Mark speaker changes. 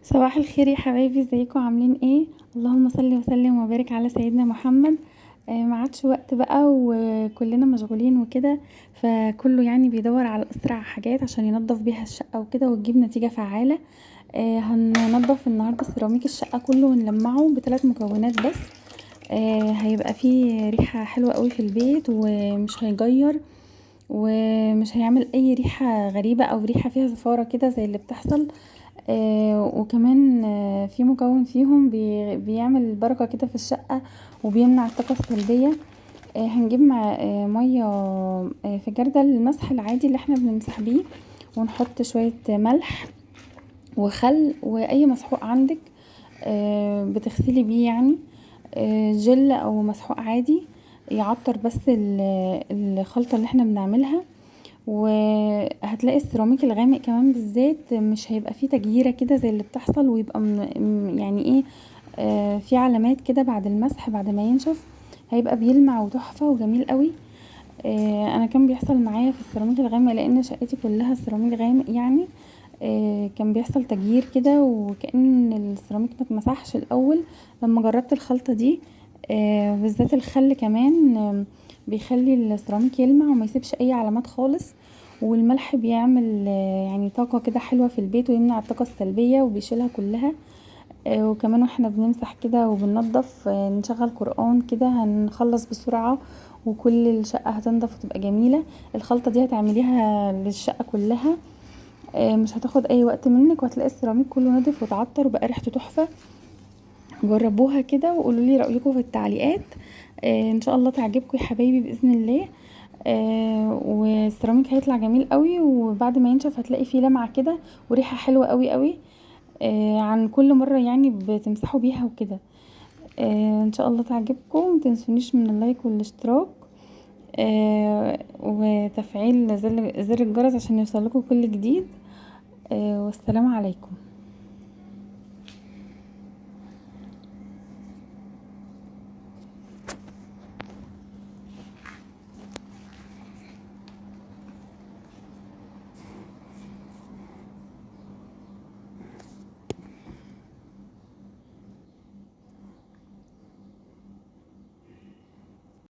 Speaker 1: صباح الخير يا حبايبي، ازيكم عاملين ايه؟ اللهم صل وسلم وبارك على سيدنا محمد. ما عادش وقت بقى وكلنا مشغولين وكده، فكله يعني بيدور على اسرع حاجات عشان ينظف بيها الشقه وكده وتجيب نتيجه فعاله. هننضف النهارده سيراميك الشقه كله ونلمعه بثلاث مكونات بس. هيبقى فيه ريحه حلوه قوي في البيت ومش هيجير ومش هيعمل اي ريحه غريبه او ريحه فيها زفاره كده زي اللي بتحصل. وكمان في مكون فيهم بيعمل بركة كده في الشقة وبيمنع الطاقة السلبية. هنجيب مية في جردل المسح العادي اللي احنا بنمسح بيه، ونحط شوية ملح وخل واي مسحوق عندك بتغسلي بيه يعني، جل او مسحوق عادي يعطر بس الخلطة اللي احنا بنعملها. وهتلاقي السيراميك الغامق كمان بالذات مش هيبقى فيه تجييره كده زي اللي بتحصل، ويبقى يعني ايه، في علامات كده بعد المسح بعد ما ينشف، هيبقى بيلمع وتحفه وجميل قوي. انا كان بيحصل معايا في السيراميك الغامق لان شقتي كلها سيراميك غامق يعني. كان بيحصل تجيير كده وكأن السيراميك متمسحش الاول. لما جربت الخلطه دي بالذات الخل كمان بيخلي السيراميك يلمع وما يسيبش اي علامات خالص. والملح بيعمل يعني طاقة كده حلوة في البيت ويمنع الطاقة السلبية وبيشيلها كلها. وكمان واحنا بنمسح كده وبننضف نشغل قرآن كده هنخلص بسرعة وكل الشقة هتنضف وتبقى جميلة. الخلطة دي هتعمليها للشقة كلها، مش هتاخد اي وقت منك، وهتلاقي السيراميك كله نضف وتعطر وبقى ريحته تحفة. جربوها كده وقولولي رأيكم في التعليقات. ان شاء الله تعجبكم يا حبايبي بإذن الله. والسيراميك هيطلع جميل قوي، وبعد ما ينشف هتلاقي فيه لمعة كده وريحة حلوة قوي قوي عن كل مرة يعني بتمسحوا بيها وكده. ان شاء الله تعجبكم، متنسونيش من اللايك والاشتراك وتفعيل زر الجرس عشان يوصلكوا كل جديد. والسلام عليكم.